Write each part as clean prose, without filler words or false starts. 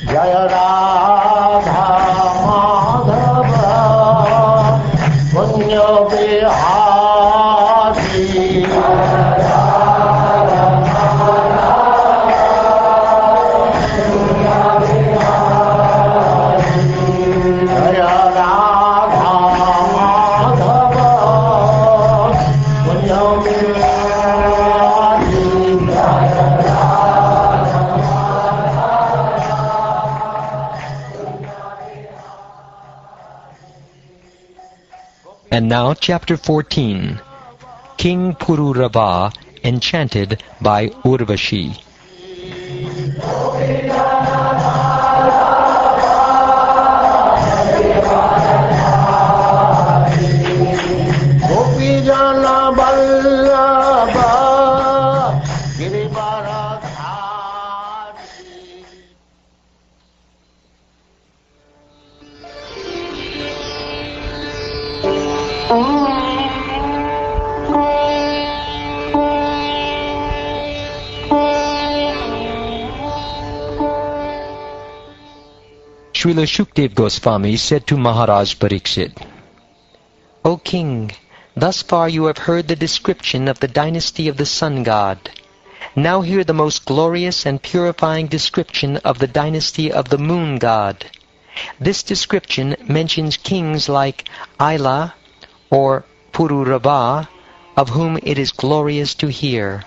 Jaya Radha Madhava Punya Bihari And now, Chapter 14, King Pururava, Enchanted by Urvashi. Srila Shukdev Goswami said to Maharaj Pariksit, O King, thus far you have heard the description of the dynasty of the Sun God. Now hear the most glorious and purifying description of the dynasty of the Moon God. This description mentions kings like Aila or Pururava, of whom it is glorious to hear.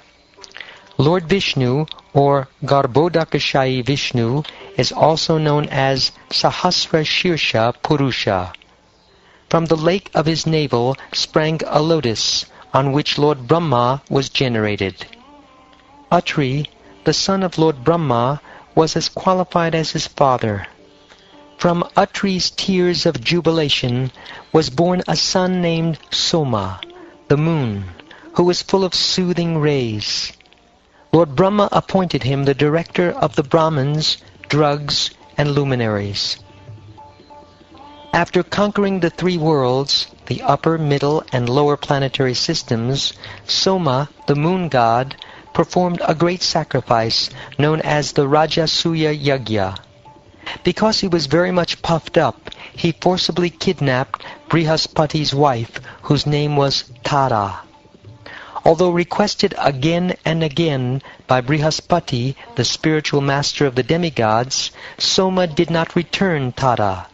Lord Vishnu, or Garbhodakashayi Vishnu, is also known as Sahasra Shirsha Purusha. From the lake of his navel sprang a lotus, on which Lord Brahma was generated. Atri, the son of Lord Brahma, was as qualified as his father. From Atri's tears of jubilation was born a son named Soma, the moon, who was full of soothing rays. Lord Brahma appointed him the director of the Brahmins, drugs, and luminaries. After conquering the three worlds, the upper, middle, and lower planetary systems, Soma, the moon god, performed a great sacrifice known as the Rajasuya Yagya. Because he was very much puffed up, he forcibly kidnapped Brihaspati's wife, whose name was Tara. Although requested again and again by Brihaspati, the spiritual master of the demigods, Soma did not return Tara.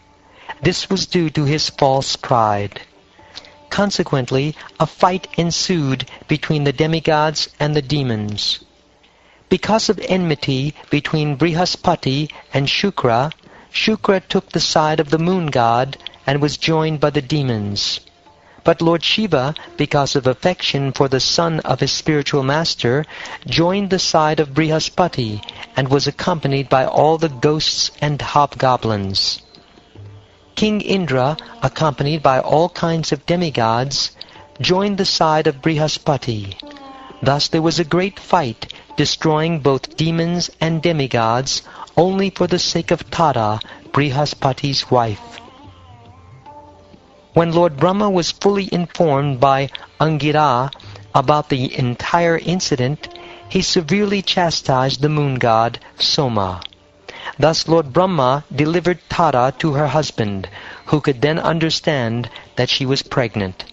This was due to his false pride. Consequently, a fight ensued between the demigods and the demons. Because of enmity between Brihaspati and Shukra, Shukra took the side of the moon god and was joined by the demons. But Lord Shiva, because of affection for the son of his spiritual master, joined the side of Brihaspati and was accompanied by all the ghosts and hobgoblins. King Indra, accompanied by all kinds of demigods, joined the side of Brihaspati. Thus there was a great fight, destroying both demons and demigods, only for the sake of Tara, Brihaspati's wife. When Lord Brahma was fully informed by Angira about the entire incident, he severely chastised the moon god, Soma. Thus Lord Brahma delivered Tara to her husband, who could then understand that she was pregnant.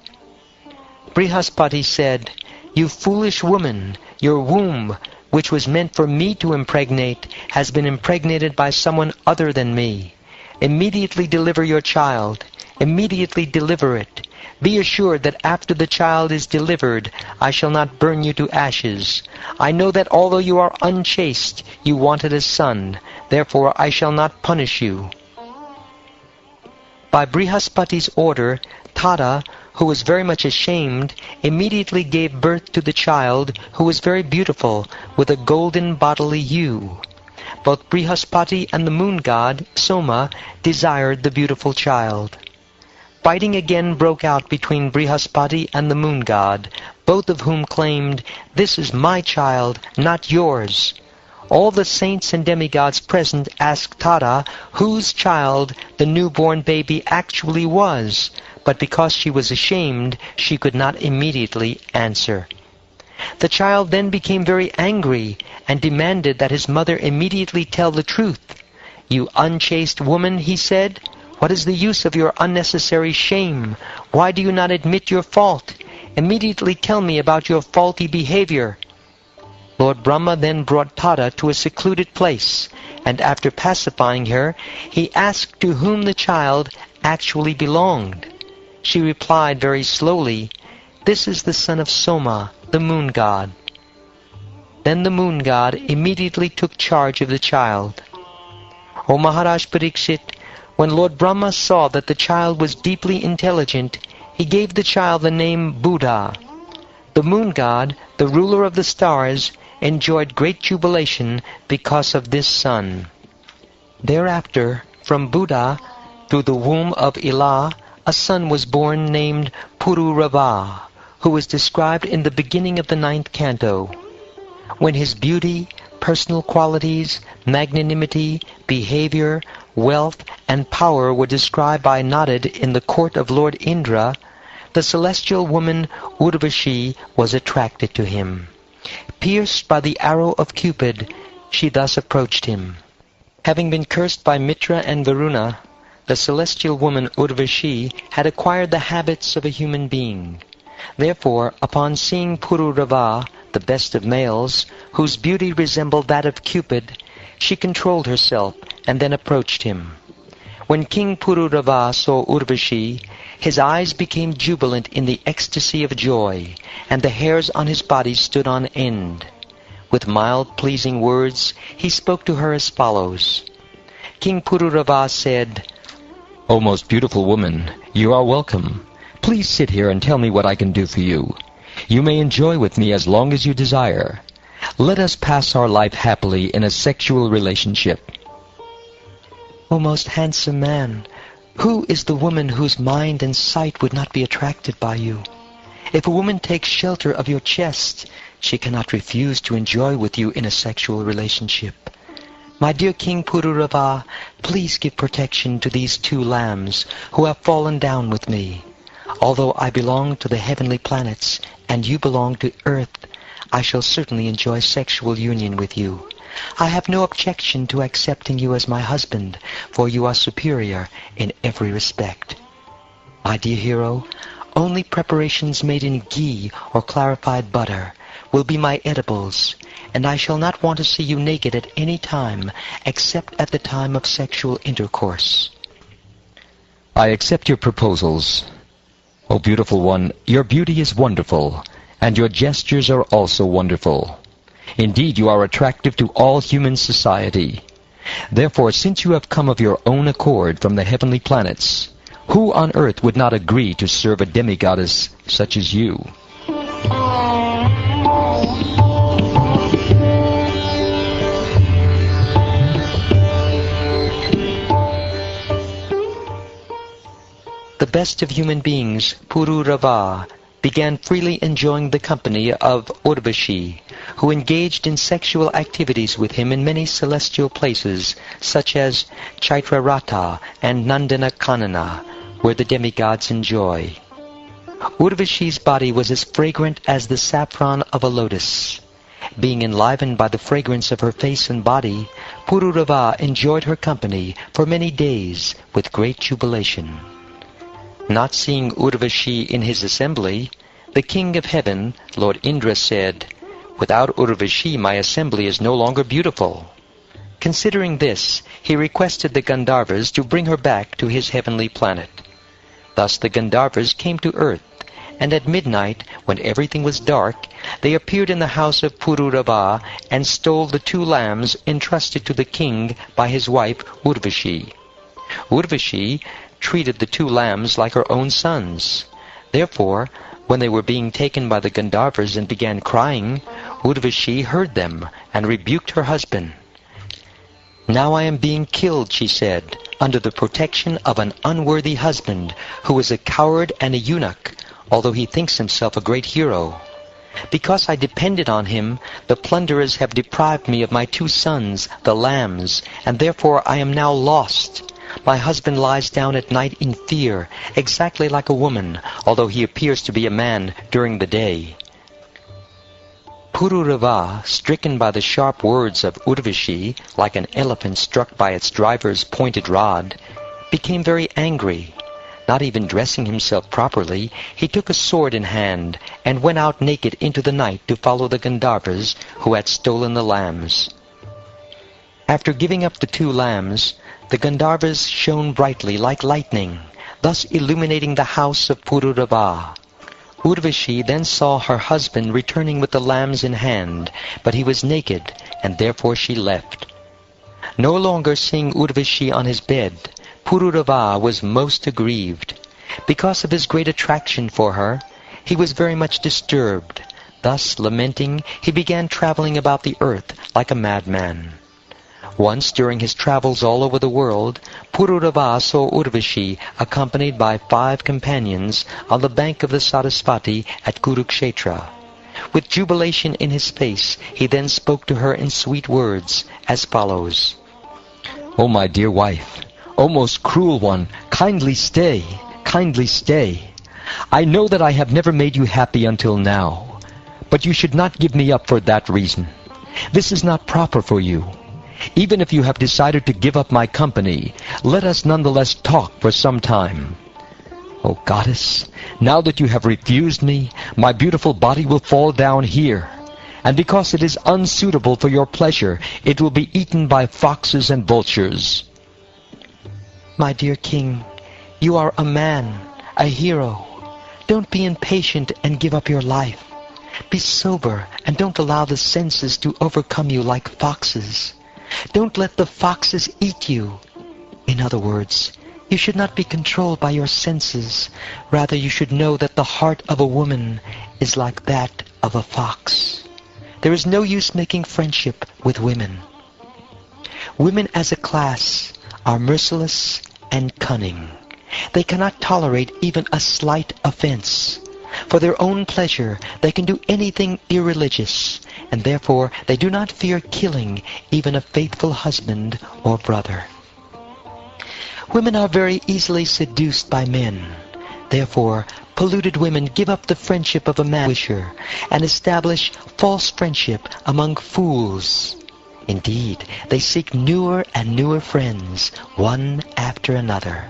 Brihaspati said, "You foolish woman, your womb, which was meant for me to impregnate, has been impregnated by someone other than me. Immediately deliver your child. Immediately deliver it. Be assured that after the child is delivered, I shall not burn you to ashes. I know that although you are unchaste, you wanted a son. Therefore I shall not punish you." By Brihaspati's order, Tara, who was very much ashamed, immediately gave birth to the child, who was very beautiful, with a golden bodily hue. Both Brihaspati and the moon god, Soma, desired the beautiful child. Fighting again broke out between Brihaspati and the moon god, both of whom claimed, "This is my child, not yours." All the saints and demigods present asked Tara whose child the newborn baby actually was, but because she was ashamed, she could not immediately answer. The child then became very angry and demanded that his mother immediately tell the truth. "You unchaste woman," he said, "what is the use of your unnecessary shame? Why do you not admit your fault? Immediately tell me about your faulty behavior." Lord Brahma then brought Tada to a secluded place, and after pacifying her, he asked to whom the child actually belonged. She replied very slowly, "This is the son of Soma, the moon god." Then the moon god immediately took charge of the child. O Maharaj Parikshit, when Lord Brahma saw that the child was deeply intelligent, he gave the child the name Buddha. The moon god, the ruler of the stars, enjoyed great jubilation because of this son. Thereafter, from Buddha, through the womb of Ila, a son was born named Pururava, who was described in the beginning of the 9th canto. When his beauty, personal qualities, magnanimity, behavior, wealth, and power were described by Narad in the court of Lord Indra, the celestial woman Urvashi was attracted to him. Pierced by the arrow of Cupid, she thus approached him. Having been cursed by Mitra and Varuna, the celestial woman Urvashi had acquired the habits of a human being. Therefore, upon seeing Pururava, the best of males, whose beauty resembled that of Cupid, she controlled herself and then approached him. When King Pururava saw Urvashi, his eyes became jubilant in the ecstasy of joy, and the hairs on his body stood on end. With mild, pleasing words, he spoke to her as follows. King Pururava said, "O most beautiful woman, you are welcome. Please sit here and tell me what I can do for you. You may enjoy with me as long as you desire. Let us pass our life happily in a sexual relationship." O most handsome man, who is the woman whose mind and sight would not be attracted by you? If a woman takes shelter of your chest, she cannot refuse to enjoy with you in a sexual relationship. My dear King Pururava, please give protection to these 2 lambs who have fallen down with me. Although I belong to the heavenly planets and you belong to earth, I shall certainly enjoy sexual union with you. I have no objection to accepting you as my husband, for you are superior in every respect. My dear hero, only preparations made in ghee or clarified butter will be my edibles, and I shall not want to see you naked at any time except at the time of sexual intercourse. I accept your proposals. O beautiful one, your beauty is wonderful, and your gestures are also wonderful. Indeed, you are attractive to all human society. Therefore, since you have come of your own accord from the heavenly planets, who on earth would not agree to serve a demigoddess such as you? The best of human beings, Pururava, began freely enjoying the company of Urvashi, who engaged in sexual activities with him in many celestial places, such as Chaitrarata and Nandana-Kanana, where the demigods enjoy. Urvashi's body was as fragrant as the saffron of a lotus. Being enlivened by the fragrance of her face and body, Pururava enjoyed her company for many days with great jubilation. Not seeing Urvashi in his assembly, the king of heaven, Lord Indra, said, "Without Urvashi my assembly is no longer beautiful." Considering this, he requested the Gandharvas to bring her back to his heavenly planet. Thus the Gandharvas came to earth, and at midnight, when everything was dark, they appeared in the house of Pururava and stole the 2 lambs entrusted to the king by his wife Urvashi. Urvashi treated the 2 lambs like her own sons. Therefore, when they were being taken by the Gandharvas and began crying, Urvashi heard them and rebuked her husband. "Now I am being killed," she said, "under the protection of an unworthy husband, who is a coward and a eunuch, although he thinks himself a great hero. Because I depended on him, the plunderers have deprived me of my 2 sons, the lambs, and therefore I am now lost. My husband lies down at night in fear, exactly like a woman, although he appears to be a man during the day." Pururava, stricken by the sharp words of Urvashi, like an elephant struck by its driver's pointed rod, became very angry. Not even dressing himself properly, he took a sword in hand and went out naked into the night to follow the Gandharvas who had stolen the lambs. After giving up the 2 lambs, the Gandharvas shone brightly like lightning, thus illuminating the house of Pururava. Urvashi then saw her husband returning with the lambs in hand, but he was naked, and therefore she left. No longer seeing Urvashi on his bed, Pururava was most aggrieved. Because of his great attraction for her, he was very much disturbed. Thus, lamenting, he began traveling about the earth like a madman. Once, during his travels all over the world, Pururava saw Urvashi accompanied by 5 companions on the bank of the Sarasvati at Kurukshetra. With jubilation in his face, he then spoke to her in sweet words, as follows. O my dear wife, O most cruel one, kindly stay, kindly stay. I know that I have never made you happy until now, but you should not give me up for that reason. This is not proper for you. Even if you have decided to give up my company, let us nonetheless talk for some time. O goddess, now that you have refused me, my beautiful body will fall down here, and because it is unsuitable for your pleasure, it will be eaten by foxes and vultures. My dear king, you are a man, a hero. Don't be impatient and give up your life. Be sober and don't allow the senses to overcome you like foxes. Don't let the foxes eat you. In other words, you should not be controlled by your senses. Rather, you should know that the heart of a woman is like that of a fox. There is no use making friendship with women. Women as a class are merciless and cunning. They cannot tolerate even a slight offense. For their own pleasure, they can do anything irreligious, and therefore they do not fear killing even a faithful husband or brother. Women are very easily seduced by men. Therefore, polluted women give up the friendship of a man-wisher and establish false friendship among fools. Indeed, they seek newer and newer friends, one after another.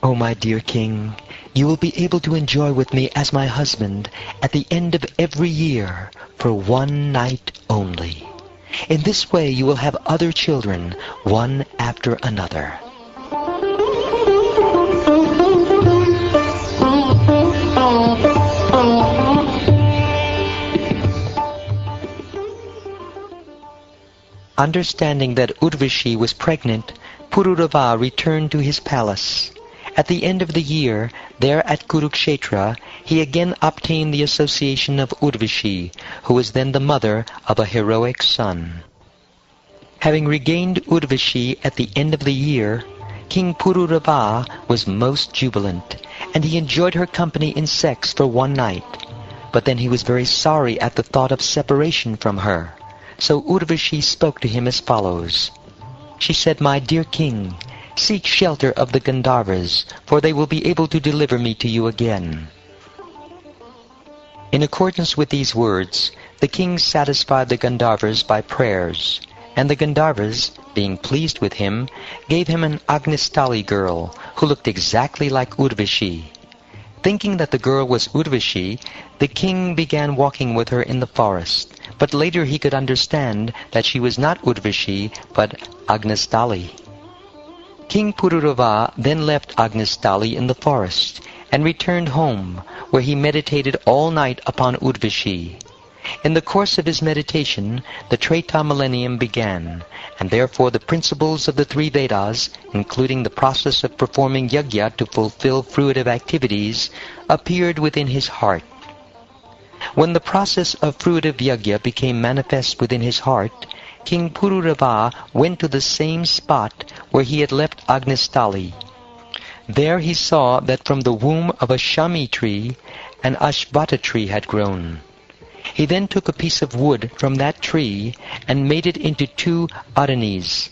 O my dear king, you will be able to enjoy with me as my husband at the end of every year for 1 night only. In this way you will have other children, one after another. Understanding that Urvashi was pregnant, Pururava returned to his palace. At the end of the year, there at Kurukshetra, he again obtained the association of Urvashi, who was then the mother of a heroic son. Having regained Urvashi at the end of the year, King Pururava was most jubilant, and he enjoyed her company in sex for 1 night. But then he was very sorry at the thought of separation from her. So Urvashi spoke to him as follows. She said, My dear king, seek shelter of the Gandharvas, for they will be able to deliver me to you again. In accordance with these words, the king satisfied the Gandharvas by prayers, and the Gandharvas, being pleased with him, gave him an Agnistali girl, who looked exactly like Urvashi. Thinking that the girl was Urvashi, the king began walking with her in the forest, but later he could understand that she was not Urvashi, but Agnistali. King Pururava then left Agnistali in the forest, and returned home, where he meditated all night upon Urvashi. In the course of his meditation, the Treta millennium began, and therefore the principles of the 3 Vedas, including the process of performing yajna to fulfill fruitive activities, appeared within his heart. When the process of fruitive yajna became manifest within his heart, King Pururava went to the same spot where he had left Agnistali. There he saw that from the womb of a shami tree, an ashvata tree had grown. He then took a piece of wood from that tree and made it into 2 aranis.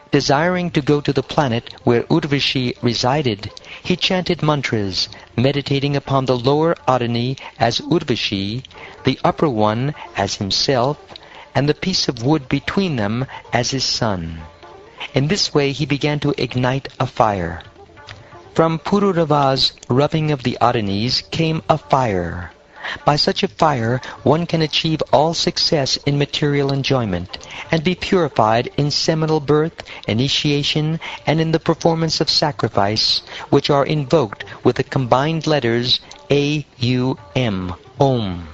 Desiring to go to the planet where Urvashi resided, he chanted mantras, meditating upon the lower arani as Urvashi, the upper one as himself, and the piece of wood between them as his son. In this way he began to ignite a fire. From Pururava's rubbing of the Adhanis came a fire. By such a fire one can achieve all success in material enjoyment, and be purified in seminal birth, initiation, and in the performance of sacrifice, which are invoked with the combined letters A-U-M, Om.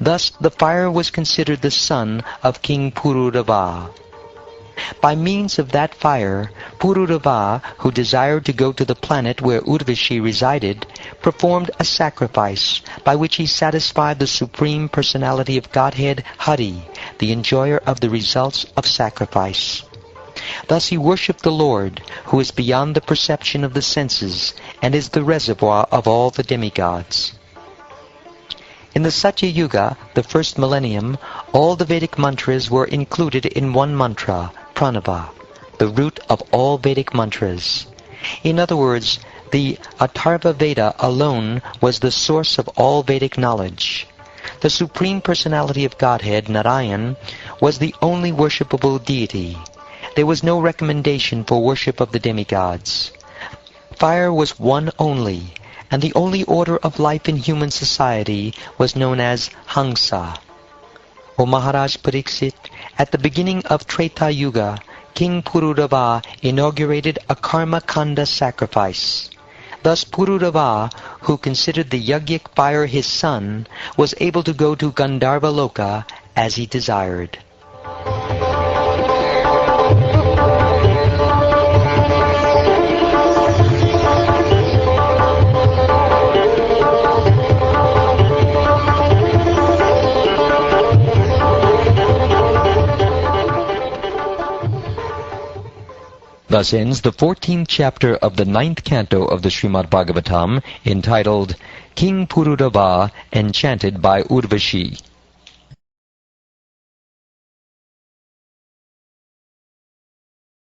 Thus the fire was considered the son of King Pururava. By means of that fire, Pururava, who desired to go to the planet where Urvashi resided, performed a sacrifice by which he satisfied the Supreme Personality of Godhead, Hari, the enjoyer of the results of sacrifice. Thus he worshipped the Lord, who is beyond the perception of the senses, and is the reservoir of all the demigods. In the Satya Yuga, the first millennium, all the Vedic mantras were included in one mantra, Pranava, the root of all Vedic mantras. In other words, the Atharva Veda alone was the source of all Vedic knowledge. The Supreme Personality of Godhead, Narayan, was the only worshipable deity. There was no recommendation for worship of the demigods. Fire was one only, and the only order of life in human society was known as Hamsa. O Maharaj Pariksit, at the beginning of Treta Yuga, King Pururava inaugurated a Karma Kanda sacrifice. Thus Pururava, who considered the Yajnik fire his son, was able to go to Gandharva Loka as he desired. Thus ends the 14th chapter of the 9th canto of the Srimad Bhagavatam, entitled King Pururava, Enchanted by Urvashi.